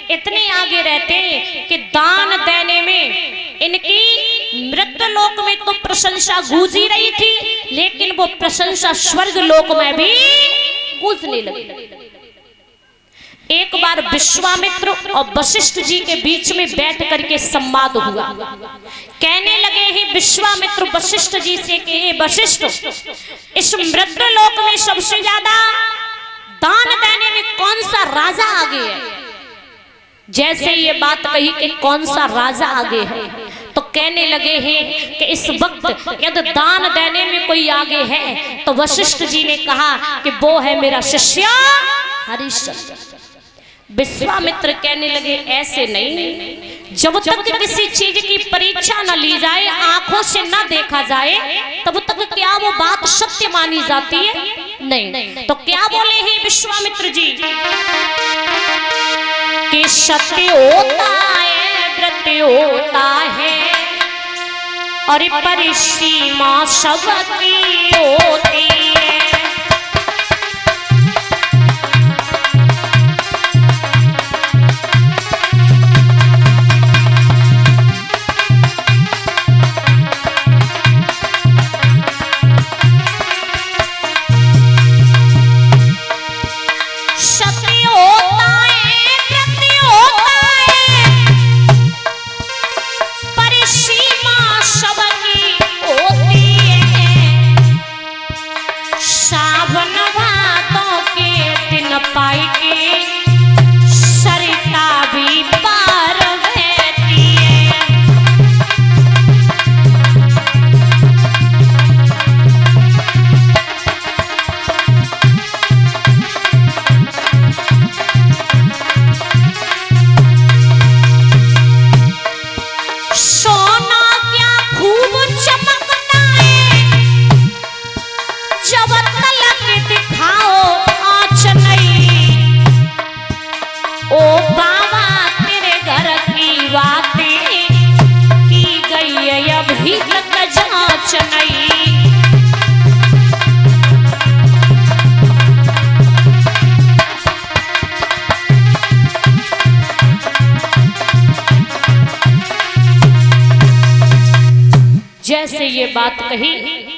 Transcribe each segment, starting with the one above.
इतने आगे रहते कि दान देने में इनकी मृत्यलोक में तो प्रशंसा गूंजी रही थी, लेकिन वो प्रशंसा स्वर्ग लोक में भी गूंजने लगी। एक बार विश्वामित्र और वशिष्ठ जी के बीच में बैठ करके संवाद हुआ। कहने लगे हैं विश्वामित्र वशिष्ठ जी से कि हे वशिष्ठ, इस मृत्यलोक में सबसे ज्यादा दान देने में कौन सा राजा आगे है? जैसे ये बात कही कि कौन सा राजा आगे है, तो कहने लगे हैं कि इस वक्त यदि दान देने में कोई आगे है तो वशिष्ठ जी ने कहा कि वो है मेरा शिष्य हरिश्चंद्र। विश्वामित्र कहने लगे ऐसे नहीं, जब तक किसी चीज की परीक्षा न ली जाए, आंखों से न देखा जाए, तब तक क्या वो बात सत्य मानी जाती है? नहीं। तो क्या बोले हैं विश्वामित्र जी कि सत्य होता है, व्रत होता है और परिसीमा सबकी होती है। जैसे ये बात कही,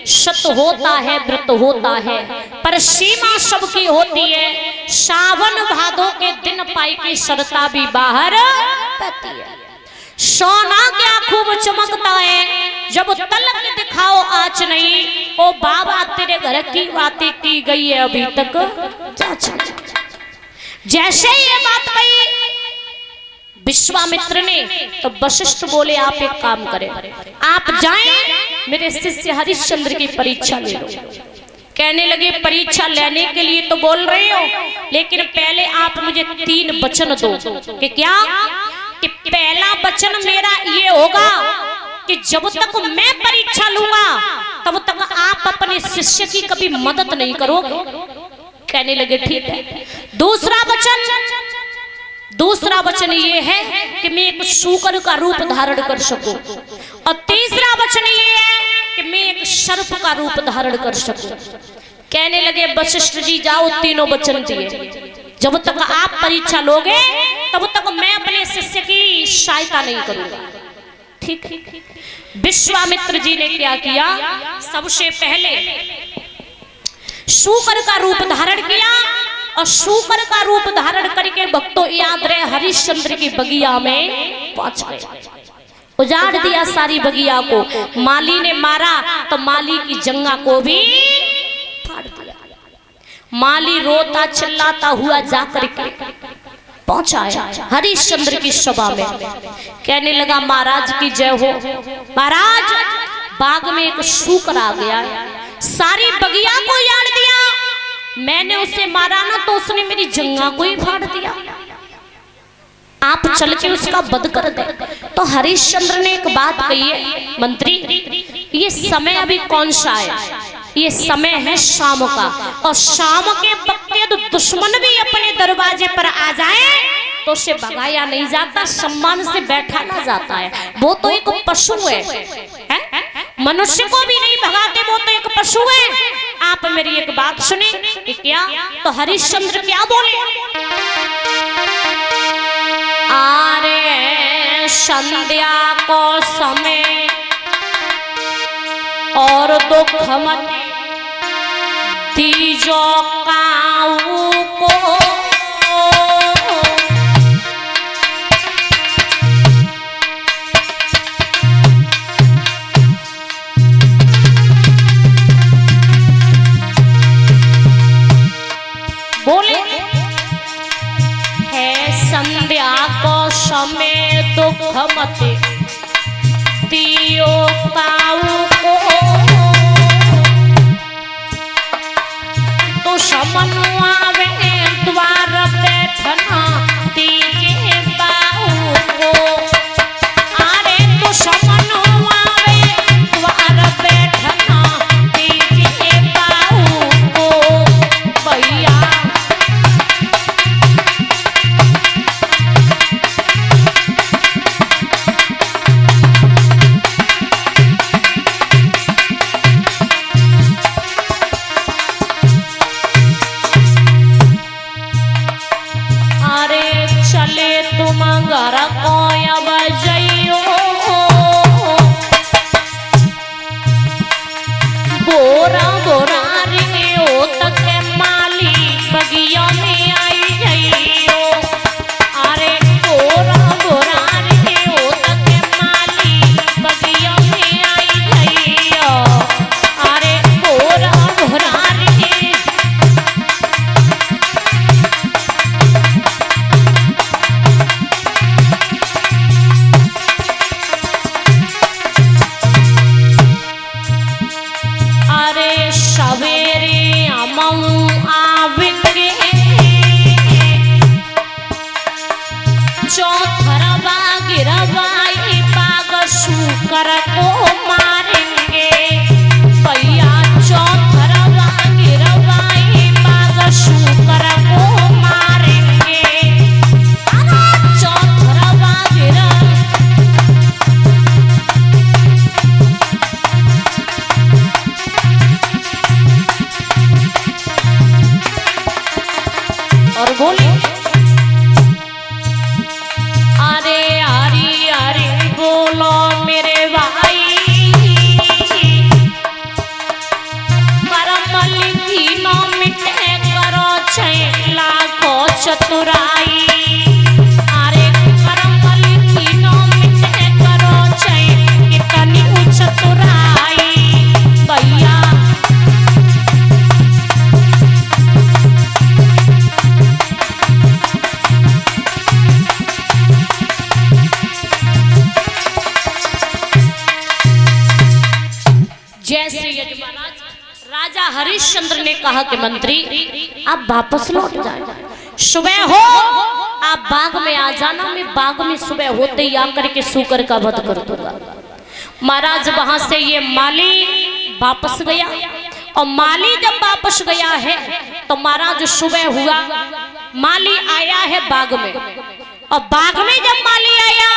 सत्य होता है, व्रत होता है, पर सीमा सबकी होती है। सावन भादों के दिन पाई की सरता भी बाहर आती है। सोना क्या खूब चमकता है, जब तलक दिखाओ आँच नहीं। ओ बाबा तेरे घर की बातें की गई है अभी तक। जैसे ये बात कही विश्वामित्र ने, तो वशिष्ठ बोले आप एक काम करें, आप जाएं मेरे शिष्य हरिश्चंद्र की परीक्षा ले लो। कहने लगे परीक्षा लेने के लिए तो बोल रहे हो, लेकिन पहले आप मुझे 3 वचन दो। कि क्या? कि पहला वचन मेरा ये होगा कि जब तक मैं परीक्षा लूंगा तब तक आप अपने शिष्य की कभी मदद नहीं करोगे। कहने लगे ठीक है। दूसरा वचन ये है कि मैं एक शूकर का रूप धारण कर सकूं, और तीसरा वचन ये है कि मैं एक सर्प का रूप धारण कर सकूं। कहने लगे वशिष्ठ जी जाओ, तीनों वचन दिए, जब तक आप परीक्षा लोगे तब तक मैं अपने शिष्य की सहायता नहीं करूंगा। ठीक है। विश्वामित्र जी ने क्या किया? सबसे पहले शूकर का रूप धारण किया, और शूकर का रूप धारण करके भक्तों याद रहे हरिश्चंद्र की बगिया में पहुंच गए। उजाड़ दिया सारी बगिया को। माली ने मारा तो माली की जंगा को भी फाड़ दिया। माली रोता चिल्लाता हुआ जाकर के पहुंचा हरिश्चंद्र की सभा में। कहने लगा महाराज की जय हो। महाराज, बाग में एक शूकर आ गया, सारी बगिया को उजाड़ दिया। मैंने उसे मारा ना तो उसने मेरी जंगा को ही फाड़ दिया। आप चल के उसका वध कर दे। तो हरिश्चंद्र ने एक बात कही है, मंत्री ये समय अभी कौन सा है? ये समय है शाम का, और शाम के वक्त यदि दुश्मन भी अपने दरवाजे पर आ जाए तो उसे भगाया नहीं जाता, सम्मान से बैठा ना जाता है। वो तो एक पशु है? मनुष्य को भी नहीं भगाते, वो तो एक पशु है। आप मेरी एक बात सुने कि क्या? तो हरिश्चंद्र क्या बोले? संध्या को समय और दुख मत दीजो काऊ को। बोले है संध्या को समय दुख मत दियो काऊ को। तो समन आवे द्वार बैठना दीजे बाऊ को। अरे तो समन आवे द्वार बैठना दीजे बाऊ को। भैया तुम घर को अब जइयो बोरा बोरा रे ओ तक माली बगिया में आई जइयो। अरे बोरा बोरा रे ओ तक माली बगिया में आई जइयो। अरे बोरा बोरा रे सवेरे अमऊ आविके चौथरवा गिरवाई बाग शुकर को मारेंगे। भैया चौथरवा गिरवाई बाग शुकर को मारेंगे। चौथरवा गिर और बोले अरे हरी हरी बोलो मेरे भाई करम लिखी नो मिटे करो छह लाखों चतुराई। अरे करम लिखी नो मिटे करो छह कितनी चतुराई। भैया जैसे यजमानराज राजा हरिश्चंद्र ने कहा कि मंत्री आप वापस लौट जाए, सुबह हो आप बाग में आ जाना, मैं बाग में सुबह होते ही आकर के सूकर का वध कर दूंगा। महाराज वहां से ये माली वापस गया और माली जब वापस गया है तो महाराज सुबह हुआ माली आया है बाग में और बाग में जब माली आया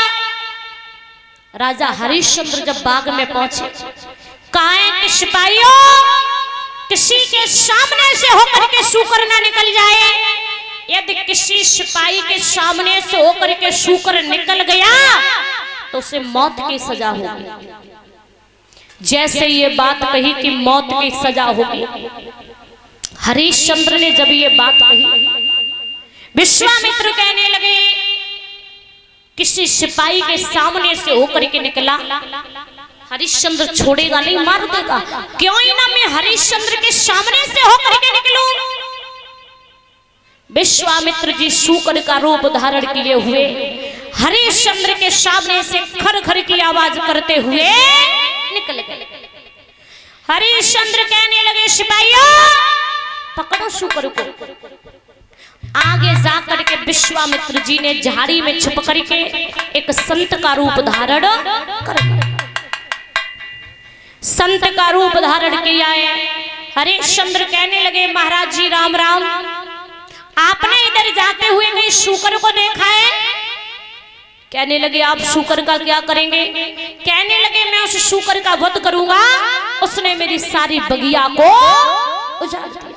राजा हरिश्चंद्र जब बाग में पहुंचे कहा कि सिपाहियों किसी के सामने से होकर के सूकर ना निकल जाए। यदि किसी सिपाही के सामने से होकर के सूकर निकल गया तो उसे मौत की सजा होगी। जैसे ये बात कही कि मौत की सजा होगी, हरिश्चंद्र ने जब ये बात कही विश्वामित्र कहने लगे किसी सिपाही के सामने से होकर के निकला हरिश्चंद्र छोड़ेगा नहीं, मार देगा। क्यों ही ना मैं हरिश्चंद्र के सामने से होकर के निकलूं। विश्वामित्र जी शूकर का रूप धारण किए हुए हरिश्चंद्र के सामने से खर खर की आवाज करते हुए निकल गए। हरिश्चंद्र कहने लगे सिपाहियों पकड़ो शूकर को। आगे जाकर के विश्वामित्र जी ने झाड़ी में छुप करके एक संत का रूप धारण कर संत का रूप धारण किया है। हरिश्चंद्र कहने लगे महाराज जी राम राम, आपने इधर जाते हुए कहीं शूकर को देखा है? कहने लगे आप शूकर का क्या करेंगे? कहने लगे मैं उस शूकर का वध करूंगा, उसने मेरी सारी बगिया को उजाड़ दिया।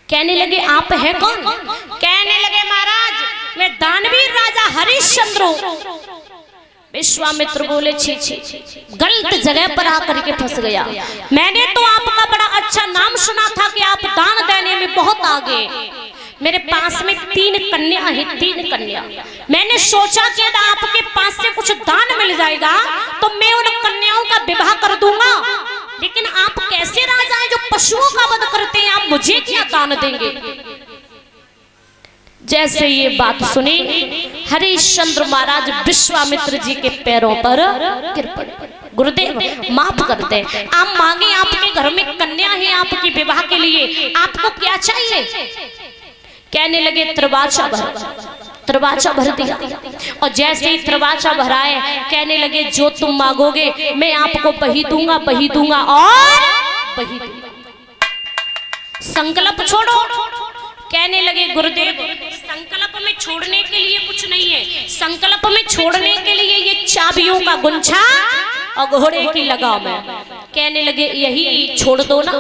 कहने लगे आप हैं कौन? कहने लगे महाराज मैं दानवीर राजा हरिश्चंद्र विश्वामित्र बोले छी छी गलत जगह पर आकर के फंस गया। मैंने तो आपका बड़ा अच्छा नाम सुना था कि आप दान देने में बहुत आगे। मेरे पास में 3 कन्या है, 3 कन्या। मैंने सोचा कि यदि आपके पास से कुछ दान मिल जाएगा तो मैं उन कन्याओं का विवाह कर दूंगा, लेकिन आप कैसे राजा हैं जो पशुओं का वध करते हैं, आप मुझे क्या दान देंगे। जैसे ये बात सुनी हरिश्चंद्र महाराज विश्वामित्र जी के पैरों पर गिर पड़े। गुरुदेव माफ कर दे, आप मांगे, आपके घर में कन्या है आपके विवाह के लिए, आपको क्या चाहिए। कहने लगे त्रिवाचा भर दिया। और जैसे ही त्रिवाचा भराए कहने लगे जो तुम मांगोगे मैं आपको बही दूंगा और बही दूंगा। संकल्प छोड़ो। कहने लगे गुरुदेव संकल्प में छोड़ने के लिए कुछ नहीं है, संकल्प में छोड़ने के लिए ये चाबियों का गुंछा और घोड़े की लगाम है। कहने लगे यही छोड़ दो ना।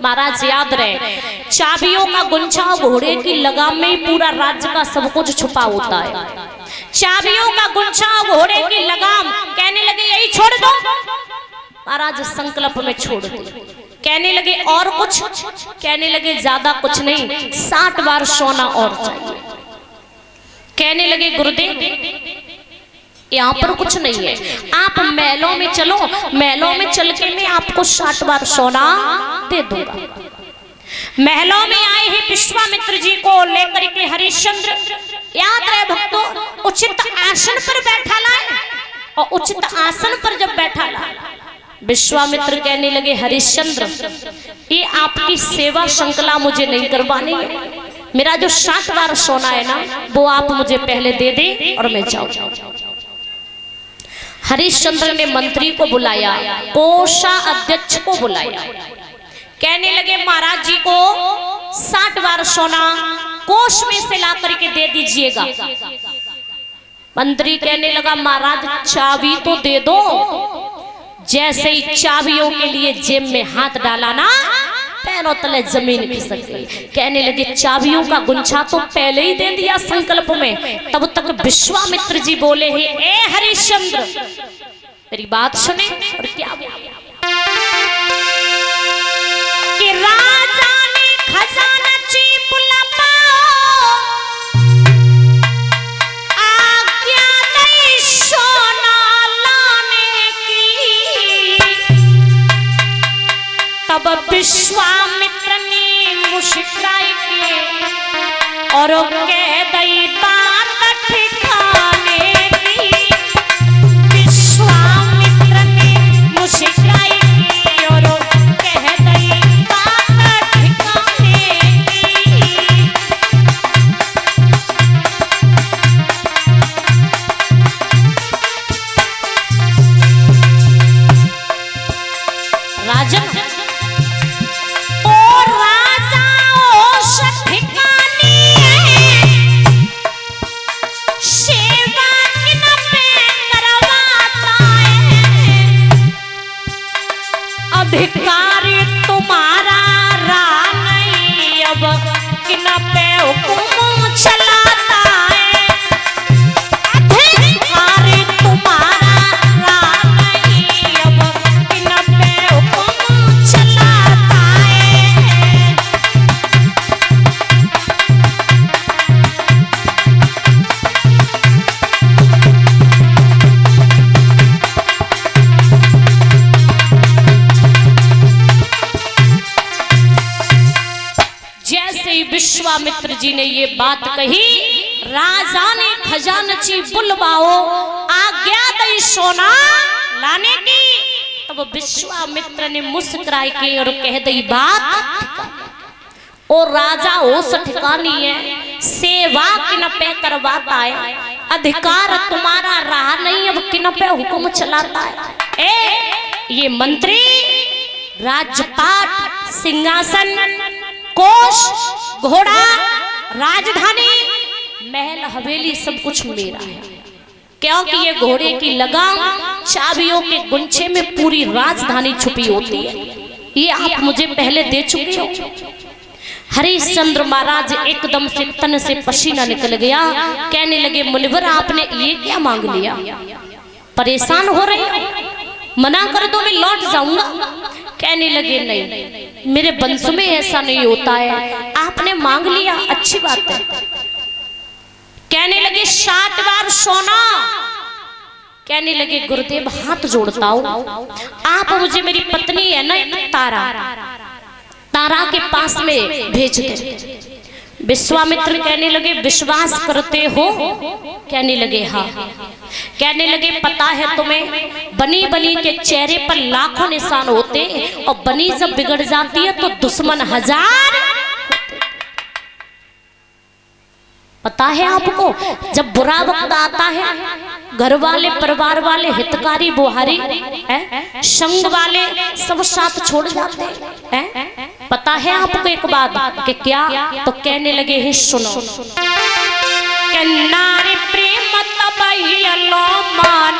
महाराज याद रहे चाबियों का गुंछा और घोड़े की लगाम में ही पूरा राज्य का सब कुछ छुपा होता है। चाबियों का गुंछा और घोड़े की लगाम, कहने लगे यही छोड़ दो। महाराज संकल्प में छोड़ दो। कहने लगे और कुछ, कहने लगे ज्यादा कुछ नहीं, 60 बार सोना और चाहिए। कहने लगे गुरुदेव यहाँ पर कुछ नहीं है, आप महलों में चलो, महलों में चल के मैं आपको 60 बार सोना दे दूंगा। महलों में आए हैं विश्वामित्र जी को लेकर के हरिश्चंद्र, याद रहे भक्तों, उचित आसन पर बैठा लाए। और उचित आसन पर जब बैठा लाए विश्वामित्र कहने लगे हरिश्चंद्र ये आपकी सेवा श्रृंखला मुझे नहीं करवानी है, मेरा जो 60 बार सोना है ना वो आप मुझे पहले दे दे और मैं जाऊं। हरिश्चंद्र ने मंत्री को बुलाया, कोषाध्यक्ष को बुलाया। कहने लगे महाराज जी को 60 बार सोना कोष में से ला करके दे दीजिएगा। मंत्री कहने लगा महाराज चाबी तो दे दो। जैसे ही चाबियों के लिए जेब में हाथ डाला ना पैरों तले जमीन खिसक गई। कहने लगे चाबियों का गुंछा तो पहले ही दे दिया संकल्प में। तब तक विश्वामित्र जी बोले हैं ए हरिश्चंद्र मेरी बात सुने। और क्या कि राजा ने खजाना चीप तब विश्वामित्र ने मुस्कुराए के और कह दई बात ठिकाने की। विश्वामित्र ने मुस्कुराए के और कह दई बात ठिकाने की। राजन अधिकारी तुम्हारा रहा नहीं, अब किन पे हुक्म चलाता है। अधिकारी तुम्हारा रहा नहीं, अब किन पे हुक्म चलाता है। विश्वामित्र जी ने ये बात कही, राजा ने खजानची बुलवाओ आज्ञा दई सोना लाने की। तब विश्वामित्र ने मुस्कुराए के और कह दई बात और राजा होश ठिकानी है, सेवा किन पे करवाता है। अधिकार तुम्हारा रहा नहीं, अब किन पे हुक्म चलाता है। ये मंत्री राजपाट सिंहासन कोष घोड़ा राजधानी महल हवेली सब कुछ मेरा है, क्योंकि ये घोड़े की लगाम चाबियों के गुंछे में पूरी राजधानी छुपी होती है। ये आप मुझे पहले दे चुके हो। हरिश्चंद्र महाराज एकदम से तन से पसीना निकल गया। कहने लगे मुनिवर आपने ये क्या मांग लिया, परेशान हो रहे हैं, मना कर दो मैं लौट जाऊंगा। कहने लगे नहीं, मेरे वंश में ऐसा नहीं होता है, आपने मांग लिया अच्छी बात है। कहने लगे 60 बार सोना। कहने लगे गुरुदेव हाथ जोड़ता हूं, आप मुझे मेरी पत्नी है ना तारा के पास में भेज दे। विश्वामित्र कहने लगे विश्वास करते हो? कहने लगे हाँ। कहने लगे पता है तुम्हें बनी बनी के चेहरे पर लाखों निशान होते और बनी जब बिगड़ जाती है तो दुश्मन 1000। पता है आपको जब बुरा वक्त आता है घर वाले परिवार वाले हितकारी बुहारी संग वाले सब साथ छोड़ जाते हैं। पता है आपको एक बात कि क्या? तो कहने लगे हैं सुनो, नारी प्रेम तबैलो मान